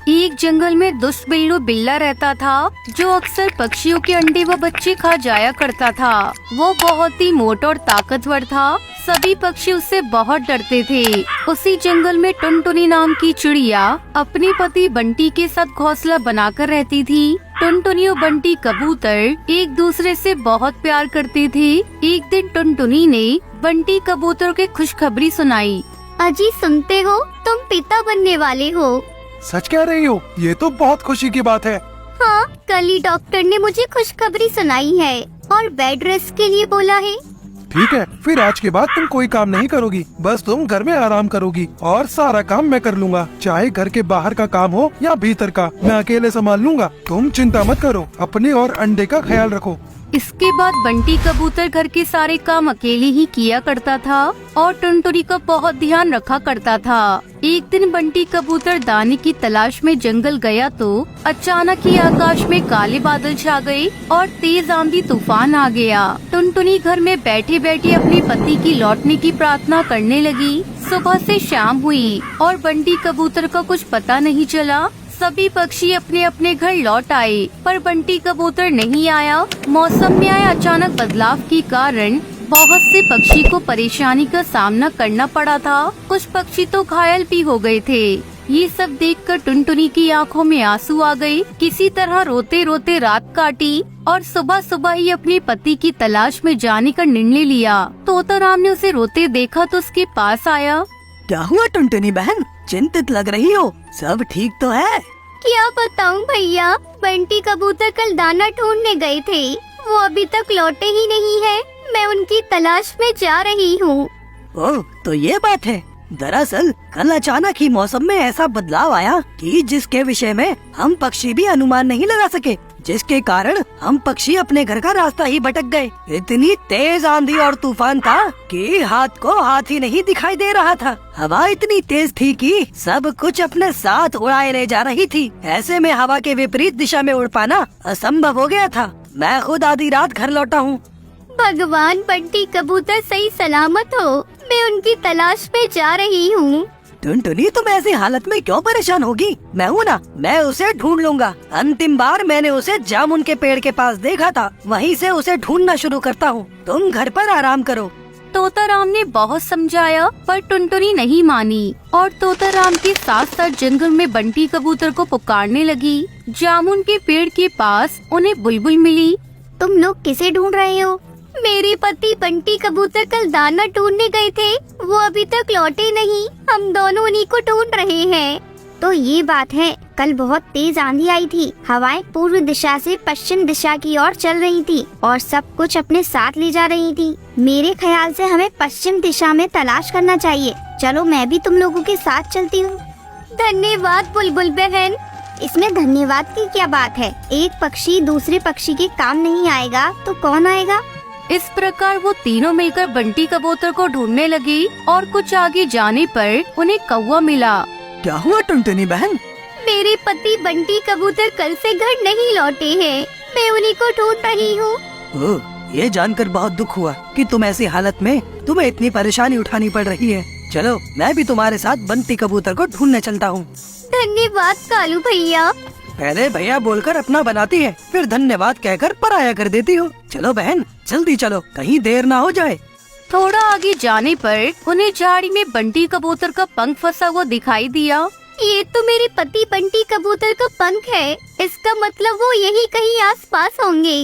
एक जंगल में दुष्ट बिल्लू बिल्ला रहता था जो अक्सर पक्षियों के अंडे व बच्चे खा जाया करता था। वो बहुत ही मोटा और ताकतवर था। सभी पक्षी उससे बहुत डरते थे। उसी जंगल में टुनटुनी नाम की चिड़िया अपने पति बंटी के साथ घोंसला बनाकर रहती थी। टुनटुनी और बंटी कबूतर एक दूसरे से बहुत प्यार करते थे। एक दिन टुनटुनी ने बंटी कबूतर के खुशखबरी सुनाई। अजी सुनते हो, तुम पिता बनने वाले हो। सच कह रही हो? ये तो बहुत खुशी की बात है। हाँ, कल ही डॉक्टर ने मुझे खुशखबरी सुनाई है और बेड रेस्ट के लिए बोला है। ठीक है, फिर आज के बाद तुम कोई काम नहीं करोगी, बस तुम घर में आराम करोगी और सारा काम मैं कर लूँगा। चाहे घर के बाहर का काम हो या भीतर का, मैं अकेले संभाल लूँगा। तुम चिंता मत करो, अपने और अंडे का ख्याल रखो। इसके बाद बंटी कबूतर घर के सारे काम अकेले ही किया करता था और टुनटुनी का बहुत ध्यान रखा करता था। एक दिन बंटी कबूतर दाने की तलाश में जंगल गया तो अचानक ही आकाश में काले बादल छा गए और तेज आंधी तूफान आ गया। टुनटुनी घर में बैठे बैठे अपने पति की लौटने की प्रार्थना करने लगी। सुबह से शाम हुई और बंटी कबूतर का कुछ पता नहीं चला। सभी पक्षी अपने अपने घर लौट आए पर बंटी कबूतर नहीं आया। मौसम में आए अचानक बदलाव के कारण बहुत से पक्षी को परेशानी का सामना करना पड़ा था। कुछ पक्षी तो घायल भी हो गए थे। ये सब देखकर टुनटुनी की आंखों में आंसू आ गए। किसी तरह रोते रोते रात काटी और सुबह सुबह ही अपने पति की तलाश में जाने का निर्णय लिया। तोताराम ने उसे रोते देखा तो उसके पास आया। क्या हुआ टुनटुनी बहन, चिंतित लग रही हो? सब ठीक तो है? क्या बताऊं भैया, बंटी कबूतर कल दाना ढूंढने गए थे, वो अभी तक लौटे ही नहीं है। मैं उनकी तलाश में जा रही हूँ। ओह, तो ये बात है। दरअसल कल अचानक ही मौसम में ऐसा बदलाव आया कि जिसके विषय में हम पक्षी भी अनुमान नहीं लगा सके, जिसके कारण हम पक्षी अपने घर का रास्ता ही भटक गए। इतनी तेज आंधी और तूफान था कि हाथ को हाथ ही नहीं दिखाई दे रहा था। हवा इतनी तेज थी कि सब कुछ अपने साथ उड़ाए ले जा रही थी। ऐसे में हवा के विपरीत दिशा में उड़ पाना असंभव हो गया था। मैं खुद आधी रात घर लौटा हूँ। भगवान, बंटी कबूतर सही सलामत हो। मैं उनकी तलाश में जा रही हूँ। टुनटुनी, तुम ऐसी हालत में क्यों परेशान होगी? मैं हूँ ना, मैं उसे ढूंढ लूंगा। अंतिम बार मैंने उसे जामुन के पेड़ के पास देखा था, वहीं से उसे ढूंढना शुरू करता हूँ। तुम घर पर आराम करो। तोताराम ने बहुत समझाया पर टुनटुनी नहीं मानी और तोताराम के साथ साथ जंगल में बंटी कबूतर को पुकारने लगी। जामुन के पेड़ के पास उन्हें बुलबुल मिली। तुम लोग किसे ढूंढ रहे हो? मेरे पति बंटी कबूतर कल दाना ढूंढने गए थे, वो अभी तक लौटे नहीं। हम दोनों उन्हीं को ढूंढ रहे हैं। तो ये बात है, कल बहुत तेज आंधी आई थी। हवाएं पूर्व दिशा से पश्चिम दिशा की ओर चल रही थी और सब कुछ अपने साथ ले जा रही थी। मेरे ख्याल से हमें पश्चिम दिशा में तलाश करना चाहिए। चलो, मैं भी तुम लोगों के साथ चलती हूँ। धन्यवाद बुलबुल बहन। इसमें धन्यवाद की क्या बात है? एक पक्षी दूसरे पक्षी के काम नहीं आएगा तो कौन आएगा? इस प्रकार वो तीनों मिलकर बंटी कबूतर को ढूंढने लगी और कुछ आगे जाने पर उन्हें कौवा मिला। क्या हुआ टुनटुनी बहन? मेरे पति बंटी कबूतर कल से घर नहीं लौटे हैं। मैं उन्हीं को ढूंढ रही हूँ। ओह, ये जानकर बहुत दुख हुआ कि तुम ऐसी हालत में तुम्हें इतनी परेशानी उठानी पड़ रही है। चलो, मैं भी तुम्हारे साथ बंटी कबूतर को ढूंढने चलता हूँ। धन्यवाद कालू भैया। पहले भैया बोलकर अपना बनाती है, फिर धन्यवाद कहकर पराया कर देती हो। चलो बहन, जल्दी चलो, कहीं देर ना हो जाए। थोड़ा आगे जाने पर उन्हें झाड़ी में बंटी कबूतर का पंख फंसा हुआ दिखाई दिया। ये तो मेरे पति बंटी कबूतर का पंख है। इसका मतलब वो यही कहीं आसपास होंगे।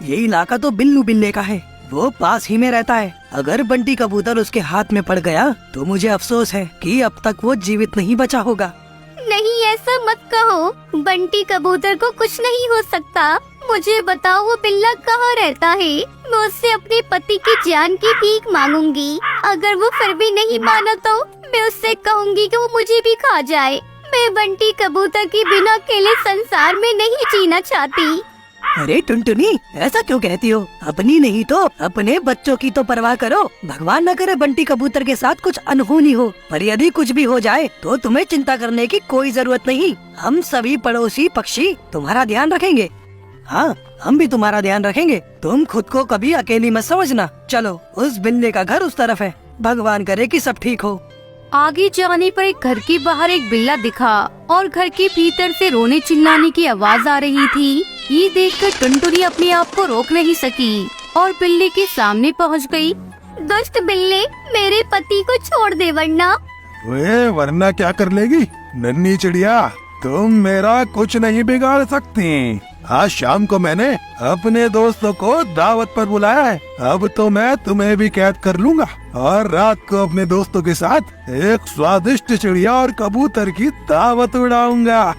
ये इलाका तो बिल्लू बिल्ले का है, वो पास ही में रहता है। अगर बंटी कबूतर उसके हाथ में पड़ गया तो मुझे अफसोस है कि अब तक वो जीवित नहीं बचा होगा। नहीं, ऐसा मत कहो। बंटी कबूतर को कुछ नहीं हो सकता। मुझे बताओ, वो बिल्ला कहाँ रहता है? मैं उससे अपने पति की जान की भीख मांगूंगी। अगर वो फिर भी नहीं माना तो मैं उससे कहूँगी कि वो मुझे भी खा जाए। मैं बंटी कबूतर के बिना अकेले संसार में नहीं जीना चाहती। अरे टुनटुनी, ऐसा क्यों कहती हो? अपनी नहीं तो अपने बच्चों की तो परवाह करो। भगवान न करे बंटी कबूतर के साथ कुछ अनहोनी हो, पर यदि कुछ भी हो जाए तो तुम्हें चिंता करने की कोई जरूरत नहीं। हम सभी पड़ोसी पक्षी तुम्हारा ध्यान रखेंगे। हाँ, हम भी तुम्हारा ध्यान रखेंगे। तुम खुद को कभी अकेली मत समझना। चलो, उस बिल्ले का घर उस तरफ है। भगवान करे कि सब ठीक हो। आगे जाने पर एक घर के बाहर एक बिल्ला दिखा। और घर के भीतर से रोने चिल्लाने की आवाज आ रही थी। ये देखकर टुनटुनी अपने आप को रोक नहीं सकी और बिल्ली के सामने पहुंच गई। दुष्ट बिल्ली, मेरे पति को छोड़ दे वरना। वे वरना क्या कर लेगी नन्ही चिड़िया, तुम मेरा कुछ नहीं बिगाड़ सकती। आज शाम को मैंने अपने दोस्तों को दावत पर बुलाया है। अब तो मैं तुम्हें भी कैद कर लूंगा और रात को अपने दोस्तों के साथ एक स्वादिष्ट चिड़िया और कबूतर की दावत उड़ाऊंगा।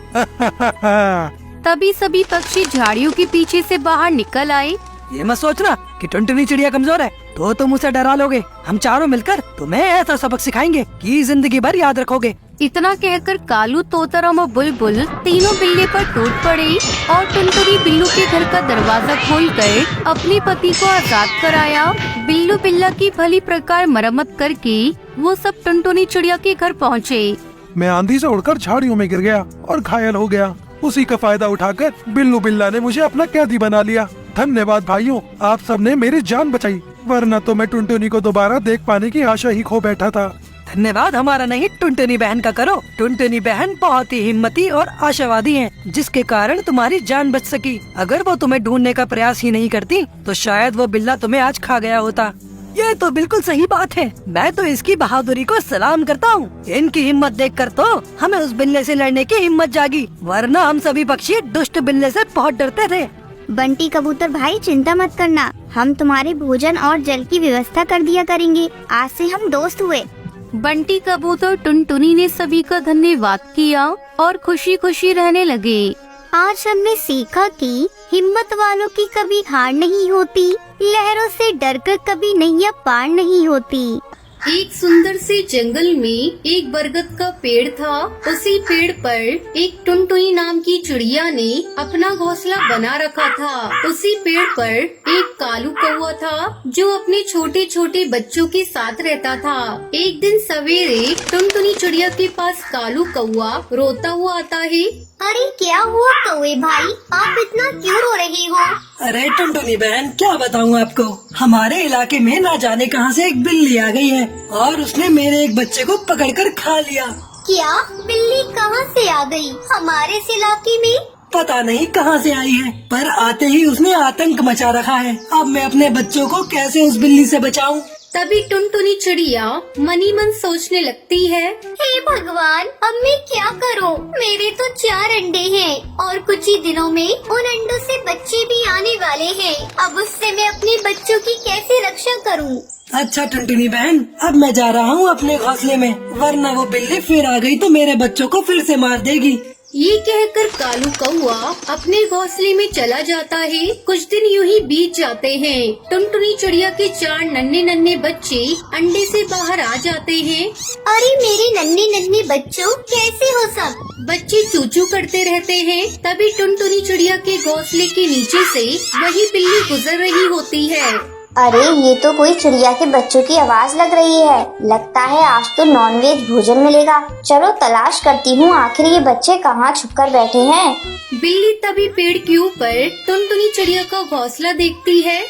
तभी सभी पक्षी झाड़ियों के पीछे से बाहर निकल आए। ये मत सोचना कि टुनटुनी चिड़िया कमजोर है तो तुम उसे डरा लोगे। हम चारों मिलकर तुम्हें ऐसा सबक सिखाएंगे कि जिंदगी भर याद रखोगे। इतना कहकर कालू, तोताराम और बुलबुल तीनों बिल्ली पर टूट पड़े और टुनटुनी बिल्लू के घर का दरवाजा खोलकर अपने पति को आजाद कराया। बिल्लू बिल्ला की भली प्रकार मरम्मत करके वो सब टुनटुनी चिड़िया के घर पहुँचे। मैं आंधी से उड़कर झाड़ियों में गिर गया और घायल हो गया। उसी का फायदा उठाकर बिल्लू बिल्ला ने मुझे अपना कैदी बना लिया। धन्यवाद भाइयों, आप सबने मेरी जान बचाई, वरना तो मैं टुनटुनी को दोबारा देख पाने की आशा ही खो बैठा था। धन्यवाद हमारा नहीं, टुनटुनी बहन का करो। टुनटुनी बहन बहुत ही हिम्मती और आशावादी हैं, जिसके कारण तुम्हारी जान बच सकी। अगर वो तुम्हें ढूंढने का प्रयास ही नहीं करती तो शायद वो बिल्ला तुम्हें आज खा गया होता। ये तो बिल्कुल सही बात है। मैं तो इसकी बहादुरी को सलाम करता हूँ। इनकी हिम्मत देखकर तो हमें उस बिल्ले से लड़ने की हिम्मत जागी, वरना हम सभी पक्षी दुष्ट बिल्ले से बहुत डरते थे। बंटी कबूतर भाई, चिंता मत करना, हम तुम्हारे भोजन और जल की व्यवस्था कर दिया करेंगे। आज से हम दोस्त हुए। बंटी कबूतर टुनटुनी ने सभी का धन्यवाद किया और खुशी खुशी रहने लगे। आज हमने सीखा कि हिम्मत वालों की कभी हार नहीं होती, लहरों से डरकर कभी नैया पार नहीं होती। एक सुंदर से जंगल में एक बरगद का पेड़ था। उसी पेड़ पर एक टुनटुनी नाम की चिड़िया ने अपना घोंसला बना रखा था। उसी पेड़ पर एक कालू कौवा था जो अपने छोटे छोटे बच्चों के साथ रहता था। एक दिन सवेरे टुनटुनी चिड़िया के पास कालू कौवा रोता हुआ आता है। अरे क्या हुआ कौवे भाई, आप इतना क्यों रो रहे हो? अरे टुनटुनी बहन, क्या बताऊँ आपको, हमारे इलाके में ना जाने कहां से एक बिल्ली आ गई है और उसने मेरे एक बच्चे को पकड़कर खा लिया। क्या बिल्ली कहां से आ गई हमारे इस इलाके में? पता नहीं कहां से आई है, पर आते ही उसने आतंक मचा रखा है। अब मैं अपने बच्चों को कैसे उस बिल्ली से बचाऊं? तभी टुनटुनी चिड़िया मनी मन सोचने लगती है। हे भगवान, अब मैं क्या करूं? मेरे तो 4 अंडे हैं और कुछ ही दिनों में उन अंडों से बच्चे भी आने वाले हैं। अब उससे मैं अपने बच्चों की कैसे रक्षा करूं? अच्छा टुनटुनी बहन, अब मैं जा रहा हूँ अपने घोंसले में, वरना वो बिल्ली फिर आ गई तो मेरे बच्चों को फिर से मार देगी। ये कहकर कालू कौवा अपने घोंसले में चला जाता है। कुछ दिन यूं ही बीत जाते हैं। टुनटुनी चिड़िया के 4 नन्हे नन्हे बच्चे अंडे से बाहर आ जाते हैं। अरे मेरे नन्हे नन्हे बच्चों, कैसे हो सब? बच्चे चूचू करते रहते हैं। तभी टुनटुनी चिड़िया के घोंसले के नीचे से वही बिल्ली गुजर रही होती है। अरे ये तो कोई चिड़िया के बच्चों की आवाज लग रही है। लगता है आज तो नॉनवेज भोजन मिलेगा। चलो तलाश करती हूँ, आखिर ये बच्चे कहाँ छुपकर बैठे हैं। बिल्ली तभी पेड़ के ऊपर टुनटुनी चिड़िया का घोंसला देखती है।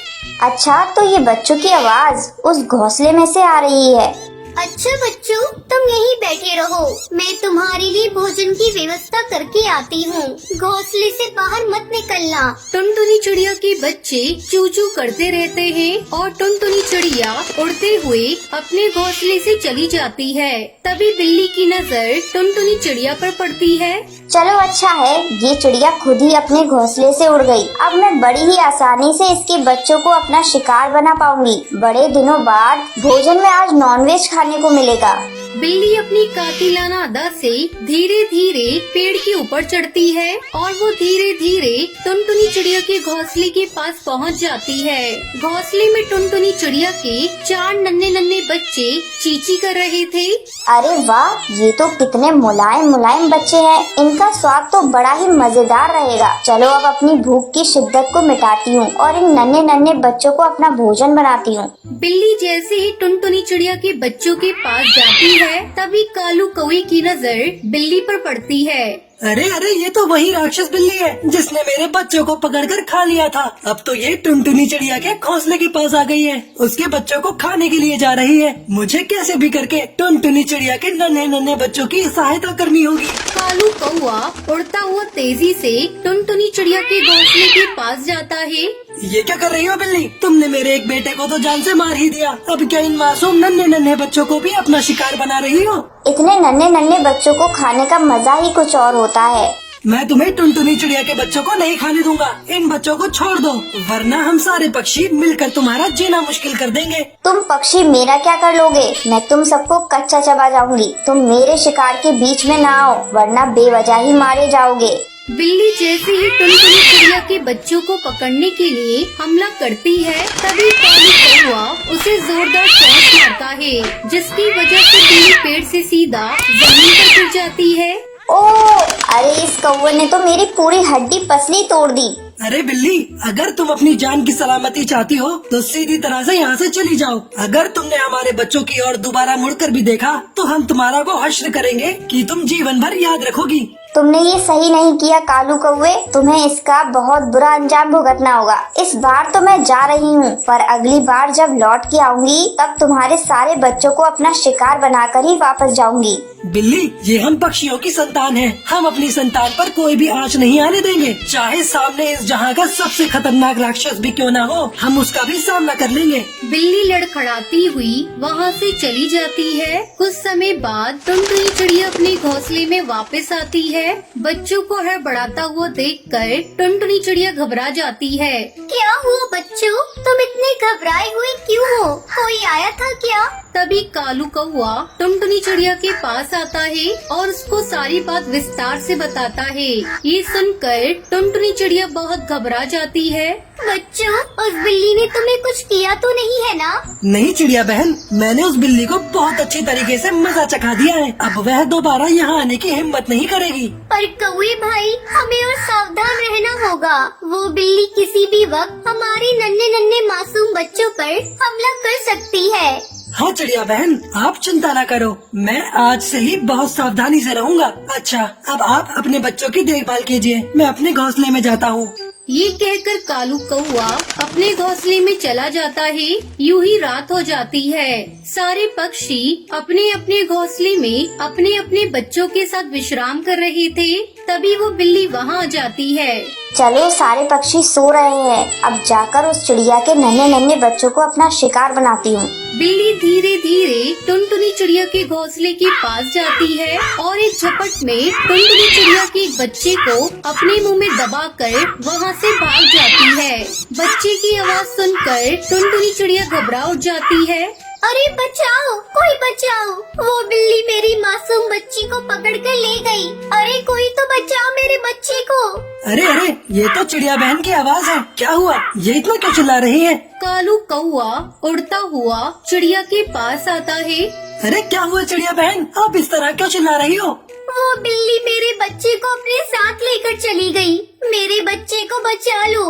अच्छा, तो ये बच्चों की आवाज उस घोंसले में से आ रही है। अच्छा बच्चों, तुम यहीं बैठे रहो, मैं तुम्हारे लिए भोजन की व्यवस्था करके आती हूँ। घोंसले से बाहर मत निकलना। टुनटुनी चिड़िया के बच्चे चूचू करते रहते हैं और टुनटुनी चिड़िया उड़ते हुए अपने घोंसले से चली जाती है। तभी बिल्ली की नजर टुनटुनी चिड़िया पर पड़ती है। चलो अच्छा है, ये चिड़िया खुद ही अपने घोंसले से उड़ गई। अब मैं बड़ी ही आसानी से इसके बच्चों को अपना शिकार बना पाऊंगी। बड़े दिनों बाद भोजन में आज नॉनवेज खाने को मिलेगा। बिल्ली अपनी कातिलाना अदा से धीरे धीरे पेड़ के ऊपर चढ़ती है और वो धीरे धीरे टुनटुनी चिड़िया के घोंसले के पास पहुंच जाती है। घोंसले में टुनटुनी चिड़िया के 4 नन्हे नन्हे बच्चे चींची कर रहे थे। अरे वाह, ये तो कितने मुलायम मुलायम बच्चे हैं। इनका स्वाद तो बड़ा ही मजेदार रहेगा। चलो अब अपनी भूख की शिद्दत को मिटाती हूँ और इन नन्हे नन्हे बच्चों को अपना भोजन बनाती हूँ। बिल्ली जैसे ही टुनटुनी चिड़िया के बच्चों के पास जाती है, है तभी कालू कौवे की नजर बिल्ली पर पड़ती है। अरे अरे, ये तो वही राक्षस बिल्ली है जिसने मेरे बच्चों को पकड़कर खा लिया था। अब तो ये टुनटुनी चिड़िया के घोंसले के पास आ गई है, उसके बच्चों को खाने के लिए जा रही है। मुझे कैसे भी करके टुनटुनी चिड़िया के नन्हे नन्हे बच्चों की सहायता करनी होगी। कालू कौवा उड़ता हुआ तेजी से टुनटुनी चिड़िया के घोंसले के पास जाता है। ये क्या कर रही हो बिल्ली? तुमने मेरे एक बेटे को तो जान से मार ही दिया, अब क्या इन मासूम नन्हे नन्हे बच्चों को भी अपना शिकार बना रही हो? इतने नन्हे नन्हे बच्चों को खाने का मजा ही कुछ और होता है। मैं तुम्हें टुनटुनी चिड़िया के बच्चों को नहीं खाने दूंगा। इन बच्चों को छोड़ दो, वरना हम सारे पक्षी मिलकर तुम्हारा जीना मुश्किल कर देंगे। तुम पक्षी मेरा क्या कर लोगे? मैं तुम सबको कच्चा चबा जाऊंगी। तुम मेरे शिकार के बीच में ना आओ, वरना बेवजह ही मारे जाओगे। बिल्ली जैसे ही टुनटुनी चिड़िया के बच्चों को पकड़ने के लिए हमला करती है तभी कालू कौवा उसे जोरदार चोट मारता है, जिसकी वजह से बिल्ली पेड़ से सीधा जमीन पर गिर जाती है। ओ, अरे इस कौवे ने तो मेरी पूरी हड्डी पसली तोड़ दी। अरे बिल्ली, अगर तुम अपनी जान की सलामती चाहती हो तो सीधी तरह से यहाँ से चली जाओ। अगर तुमने हमारे बच्चों की ओर दोबारा मुड़कर भी देखा तो हम तुम्हारा को हश्र करेंगे कि तुम जीवन भर याद रखोगी। तुमने ये सही नहीं किया कालू कौवे, तुम्हें इसका बहुत बुरा अंजाम भुगतना होगा। इस बार तो मैं जा रही हूँ, पर अगली बार जब लौट के आऊंगी तब तुम्हारे सारे बच्चों को अपना शिकार बनाकर ही वापस जाऊंगी। बिल्ली, ये हम पक्षियों की संतान हैं। हम अपनी संतान पर कोई भी आंच नहीं आने देंगे। चाहे सामने इस जहाँ का सबसे खतरनाक राक्षस भी क्यों ना हो, हम उसका भी सामना कर लेंगे। बिल्ली लड़खड़ाती हुई वहाँ से चली जाती है। कुछ समय बाद टुनटुनी चिड़िया अपने घोंसले में वापस आती है। बच्चों को हड़बड़ाता हुआ देखकर टुनटुनी चिड़िया घबरा जाती है। क्या हुआ बच्चों, तुम इतने घबराए हुए क्यों हो? कोई आया था क्या? तभी कालू कौवा टुनटुनी चिड़िया के पास आता है और उसको सारी बात विस्तार से बताता है। ये सुनकर टुनटुनी चिड़िया बहुत घबरा जाती है। बच्चों, उस बिल्ली ने तुम्हें कुछ किया तो नहीं है ना? नहीं चिड़िया बहन, मैंने उस बिल्ली को बहुत अच्छी तरीके से मजा चखा दिया है। अब वह दोबारा यहाँ आने की हिम्मत नहीं करेगी। पर कौवे भाई, हमें और सावधान रहना होगा। वो बिल्ली किसी भी वक्त हमारे नन्हे नन्हे मासूम बच्चों पर हमला कर सकती है। हाँ चिड़िया बहन, आप चिंता न करो, मैं आज से ही बहुत सावधानी से रहूंगा। अच्छा, अब आप अपने बच्चों की देखभाल कीजिए, मैं अपने घोंसले में जाता हूँ। ये कहकर कालू कौवा अपने घोंसले में चला जाता है। यूं ही रात हो जाती है। सारे पक्षी अपने अपने घोंसले में अपने अपने बच्चों के साथ विश्राम कर रहे थे। तभी वो बिल्ली वहाँ आ जाती है। चलो, सारे पक्षी सो रहे हैं, अब जाकर उस चिड़िया के नन्हे नन्हे बच्चों को अपना शिकार बनाती हूँ। बिल्ली धीरे धीरे टुनटुनी चिड़िया के घोंसले के पास जाती है और एक झपट में टुनटुनी चिड़िया के एक बच्चे को अपने मुंह में दबाकर वहाँ से भाग जाती है। बच्चे की आवाज सुनकर टुनटुनी चिड़िया घबरा उठ जाती है। अरे बचाओ, कोई बचाओ, वो बिल्ली मेरी मासूम बच्ची को पकड़ कर ले गई। अरे कोई तो बचाओ मेरे बच्चे को। अरे अरे, ये तो चिड़िया बहन की आवाज है। क्या हुआ, ये इतना क्यों चिल्ला रही है? कालू कौवा उड़ता हुआ चिड़िया के पास आता है। अरे क्या हुआ चिड़िया बहन, आप इस तरह क्यों चिल्ला रही हो? वो बिल्ली मेरे बच्चे को अपने साथ लेकर चली गई। मेरे बच्चे को बचा लो।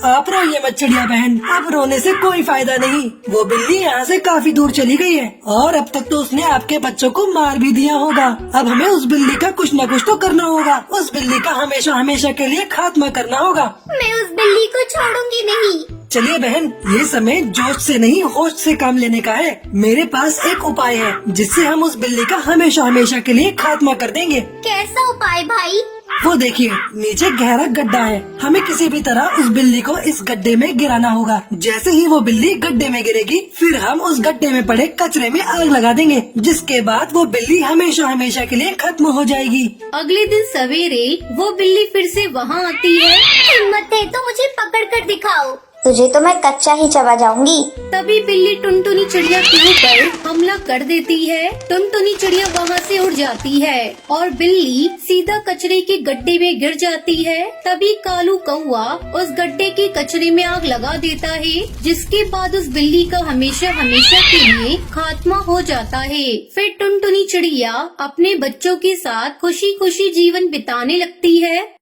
आप रोइए मत चिड़िया बहन, अब रोने से कोई फायदा नहीं। वो बिल्ली यहाँ से काफी दूर चली गई है और अब तक तो उसने आपके बच्चों को मार भी दिया होगा। अब हमें उस बिल्ली का कुछ न कुछ तो करना होगा। उस बिल्ली का हमेशा हमेशा के लिए खात्मा करना होगा। मैं उस बिल्ली को छोड़ूंगी नहीं। चलिए बहन, ये समय जोश से नहीं होश से काम लेने का है। मेरे पास एक उपाय है जिससे हम उस बिल्ली का हमेशा हमेशा के लिए खात्मा कर देंगे। कैसा उपाय भाई? वो देखिए, नीचे गहरा गड्ढा है। हमें किसी भी तरह उस बिल्ली को इस गड्ढे में गिराना होगा। जैसे ही वो बिल्ली गड्ढे में गिरेगी, फिर हम उस गड्ढे में पड़े कचरे में आग लगा देंगे, जिसके बाद वो बिल्ली हमेशा हमेशा के लिए खत्म हो जाएगी। अगले दिन सवेरे वो बिल्ली फिर से वहाँ आती है। हिम्मत है तो मुझे पकड़ कर दिखाओ। तुझे तो मैं कच्चा ही चबा जाऊंगी। तभी बिल्ली टुनटुनी चिड़िया के ऊपर हमला कर देती है। टुनटुनी चिड़िया वहाँ से उड़ जाती है और बिल्ली सीधा कचरे के गड्ढे में गिर जाती है। तभी कालू कौवा उस गड्ढे के कचरे में आग लगा देता है, जिसके बाद उस बिल्ली का हमेशा हमेशा के लिए खात्मा हो जाता है। फिर टुनटुनी चिड़िया अपने बच्चों के साथ खुशी खुशी जीवन बिताने लगती है।